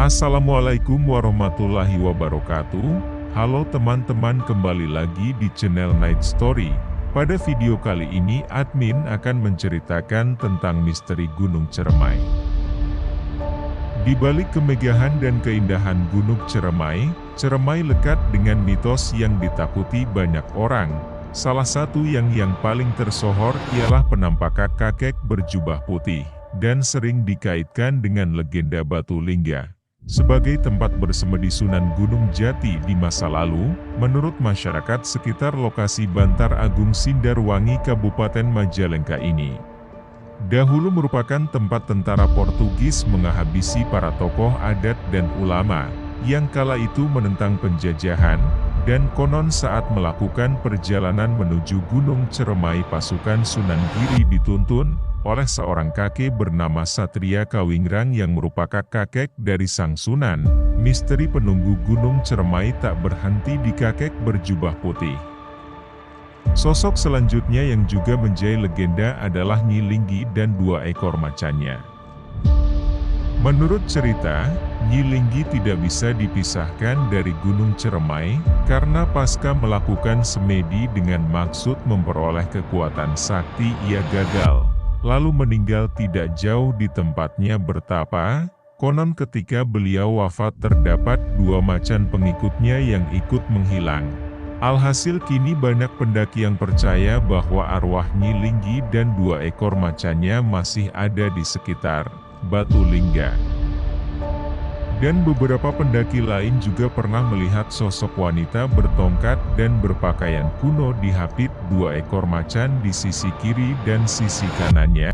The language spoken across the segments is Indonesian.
Assalamualaikum warahmatullahi wabarakatuh. Halo teman-teman, kembali lagi di channel Night Story. Pada video kali ini admin akan menceritakan tentang misteri Gunung Ciremai. Di balik kemegahan dan keindahan Gunung Ciremai, Ciremai lekat dengan mitos yang ditakuti banyak orang. Salah satu yang paling tersohor ialah penampakan kakek berjubah putih, dan sering dikaitkan dengan legenda Batu Lingga. Sebagai tempat bersemedi Sunan Gunung Jati di masa lalu, menurut masyarakat sekitar lokasi Bantar Agung Sindarwangi Kabupaten Majalengka ini dahulu merupakan tempat tentara Portugis menghabisi para tokoh adat dan ulama yang kala itu menentang penjajahan, dan konon saat melakukan perjalanan menuju Gunung Ciremai pasukan Sunan Giri dituntun oleh seorang kakek bernama Satria Kawingrang yang merupakan kakek dari Sang Sunan. Misteri penunggu Gunung Ciremai tak berhenti di kakek berjubah putih. Sosok selanjutnya yang juga menjadi legenda adalah Nyi Linggi dan 2 ekor macannya. Menurut cerita, Nyi Linggi tidak bisa dipisahkan dari Gunung Ciremai karena pasca melakukan semedi dengan maksud memperoleh kekuatan sakti, ia gagal, lalu meninggal tidak jauh di tempatnya bertapa. Konon ketika beliau wafat terdapat 2 macan pengikutnya yang ikut menghilang. Alhasil kini banyak pendaki yang percaya bahwa arwah Nyi Linggi dan 2 ekor macannya masih ada di sekitar Batu Lingga. Dan beberapa pendaki lain juga pernah melihat sosok wanita bertongkat dan berpakaian kuno dihapit 2 ekor macan di sisi kiri dan sisi kanannya.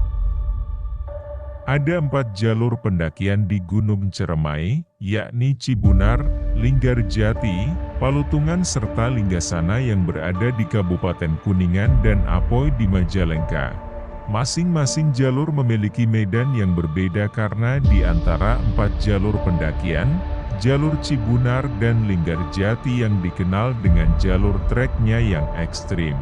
Ada 4 jalur pendakian di Gunung Ciremai, yakni Cibunar, Linggarjati, Palutungan serta Linggasana yang berada di Kabupaten Kuningan dan Apoy di Majalengka. Masing-masing jalur memiliki medan yang berbeda karena di antara 4 jalur pendakian, jalur Cibunar dan Linggarjati yang dikenal dengan jalur treknya yang ekstrim.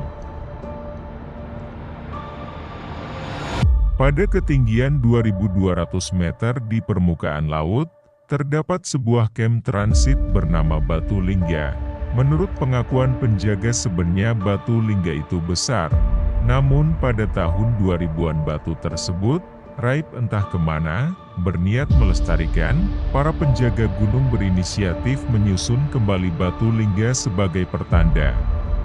Pada ketinggian 2.200 meter di permukaan laut, terdapat sebuah camp transit bernama Batu Lingga. Menurut pengakuan penjaga sebenarnya Batu Lingga itu besar. Namun pada tahun 2000-an batu tersebut raib entah kemana, berniat melestarikan. Para penjaga gunung berinisiatif menyusun kembali Batu Lingga sebagai pertanda.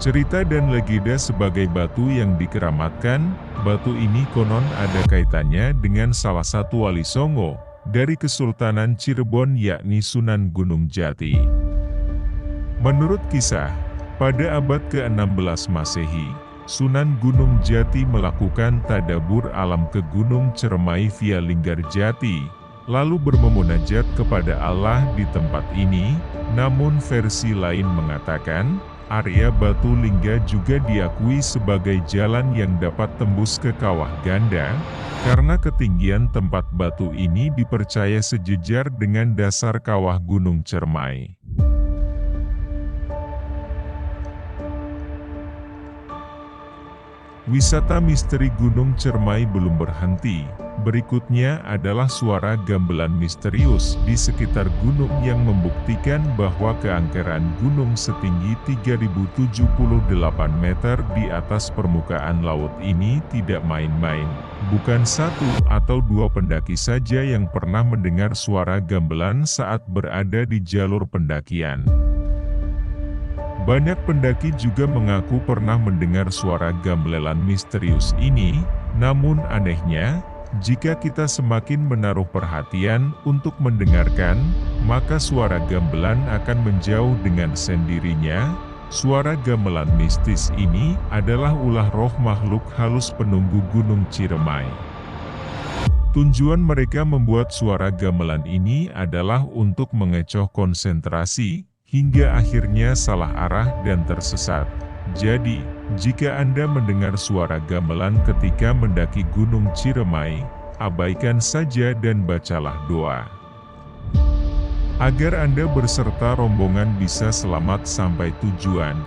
Cerita dan legenda sebagai batu yang dikeramatkan, batu ini konon ada kaitannya dengan salah satu wali Songo dari Kesultanan Cirebon yakni Sunan Gunung Jati. Menurut kisah, pada abad ke-16 Masehi, Sunan Gunung Jati melakukan tadabur alam ke Gunung Ciremai via Linggarjati, lalu bermemunajat kepada Allah di tempat ini. Namun versi lain mengatakan, area Batu Lingga juga diakui sebagai jalan yang dapat tembus ke Kawah Ganda, karena ketinggian tempat batu ini dipercaya sejejar dengan dasar kawah Gunung Ciremai. Wisata misteri Gunung Ciremai belum berhenti. Berikutnya adalah suara gamelan misterius di sekitar gunung yang membuktikan bahwa keangkeran gunung setinggi 3078 meter di atas permukaan laut ini tidak main-main. Bukan 1 atau 2 pendaki saja yang pernah mendengar suara gamelan saat berada di jalur pendakian. Banyak pendaki juga mengaku pernah mendengar suara gamelan misterius ini. Namun anehnya, jika kita semakin menaruh perhatian untuk mendengarkan, maka suara gamelan akan menjauh dengan sendirinya. Suara gamelan mistis ini adalah ulah roh makhluk halus penunggu Gunung Ciremai. Tujuan mereka membuat suara gamelan ini adalah untuk mengecoh konsentrasi, hingga akhirnya salah arah dan tersesat. Jadi, jika Anda mendengar suara gamelan ketika mendaki Gunung Ciremai, abaikan saja dan bacalah doa agar Anda berserta rombongan bisa selamat sampai tujuan.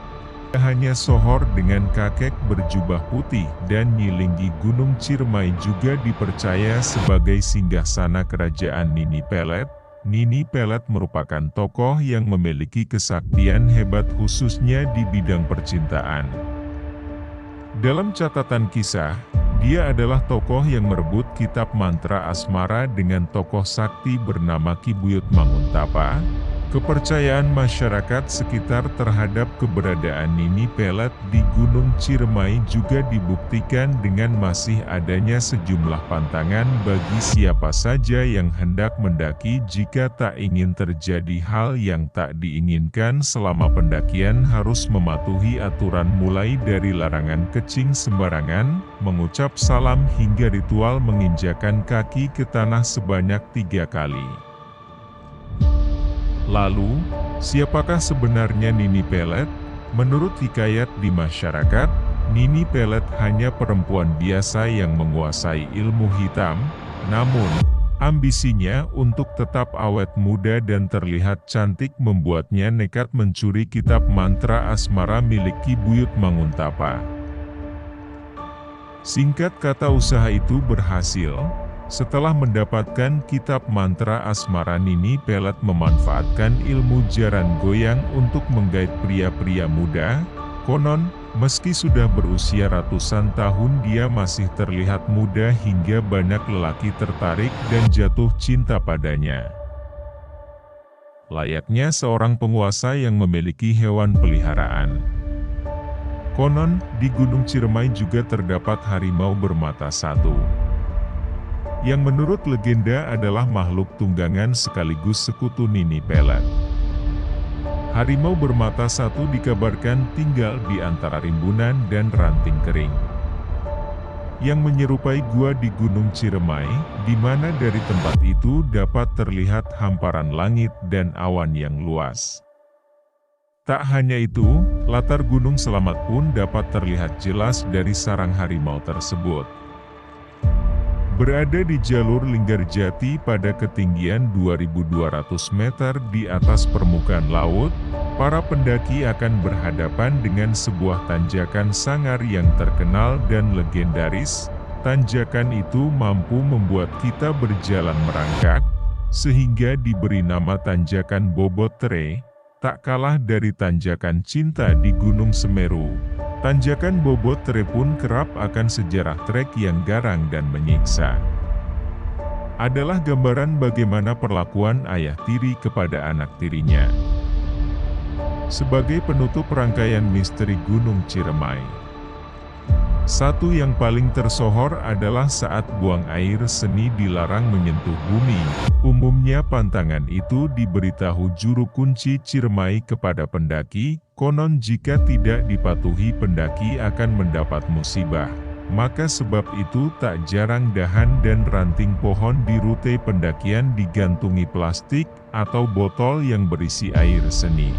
Hanya sohor dengan kakek berjubah putih dan Nyi Linggi, Gunung Ciremai juga dipercaya sebagai singgasana kerajaan Nini Pelet. Nini Pelet merupakan tokoh yang memiliki kesaktian hebat khususnya di bidang percintaan. Dalam catatan kisah, dia adalah tokoh yang merebut kitab mantra asmara dengan tokoh sakti bernama Ki Buyut Manguntapa. Kepercayaan masyarakat sekitar terhadap keberadaan Nini Pelet di Gunung Ciremai juga dibuktikan dengan masih adanya sejumlah pantangan bagi siapa saja yang hendak mendaki. Jika tak ingin terjadi hal yang tak diinginkan selama pendakian, harus mematuhi aturan mulai dari larangan kencing sembarangan, mengucap salam hingga ritual menginjakan kaki ke tanah sebanyak 3 kali. Lalu, siapakah sebenarnya Nini Pelet? Menurut hikayat di masyarakat, Nini Pelet hanya perempuan biasa yang menguasai ilmu hitam, namun, ambisinya untuk tetap awet muda dan terlihat cantik membuatnya nekat mencuri kitab mantra asmara milik Ki Buyut Manguntapa. Singkat kata, usaha itu berhasil. Setelah mendapatkan kitab mantra asmara, Nini Pelet memanfaatkan ilmu jaran goyang untuk menggait pria-pria muda. Konon, meski sudah berusia ratusan tahun, dia masih terlihat muda hingga banyak lelaki tertarik dan jatuh cinta padanya. Layaknya seorang penguasa yang memiliki hewan peliharaan. Konon, di Gunung Ciremai juga terdapat harimau bermata satu, yang menurut legenda adalah makhluk tunggangan sekaligus sekutu Nini Pelet. Harimau bermata satu dikabarkan tinggal di antara rimbunan dan ranting kering yang menyerupai gua di Gunung Ciremai, di mana dari tempat itu dapat terlihat hamparan langit dan awan yang luas. Tak hanya itu, latar Gunung Selamat pun dapat terlihat jelas dari sarang harimau tersebut. Berada di jalur Linggarjati pada ketinggian 2.200 meter di atas permukaan laut, para pendaki akan berhadapan dengan sebuah tanjakan sangar yang terkenal dan legendaris. Tanjakan itu mampu membuat kita berjalan merangkak, sehingga diberi nama Tanjakan Bobotre, tak kalah dari Tanjakan Cinta di Gunung Semeru. Tanjakan Bobotre pun kerap akan sejarah trek yang garang dan menyiksa. Adalah gambaran bagaimana perlakuan ayah tiri kepada anak tirinya. Sebagai penutup rangkaian misteri Gunung Ciremai, satu yang paling tersohor adalah saat buang air seni dilarang menyentuh bumi. Umumnya pantangan itu diberitahu juru kunci Ciremai kepada pendaki. Konon jika tidak dipatuhi, pendaki akan mendapat musibah. Maka sebab itu tak jarang dahan dan ranting pohon di rute pendakian digantungi plastik atau botol yang berisi air seni.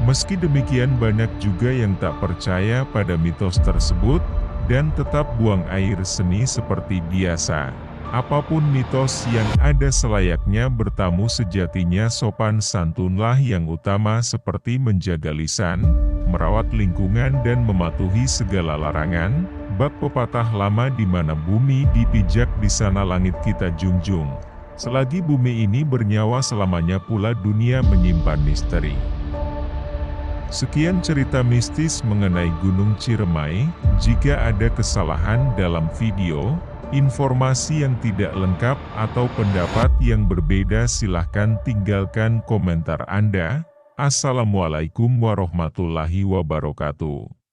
Meski demikian, banyak juga yang tak percaya pada mitos tersebut dan tetap buang air seni seperti biasa. Apapun mitos yang ada, selayaknya bertamu sejatinya sopan santunlah yang utama, seperti menjaga lisan, merawat lingkungan dan mematuhi segala larangan. Bab pepatah lama, di mana bumi dipijak di sana langit kita junjung. Selagi bumi ini bernyawa, selamanya pula dunia menyimpan misteri. Sekian cerita mistis mengenai Gunung Ciremai. Jika ada kesalahan dalam video, informasi yang tidak lengkap atau pendapat yang berbeda, silahkan tinggalkan komentar Anda. Assalamualaikum warahmatullahi wabarakatuh.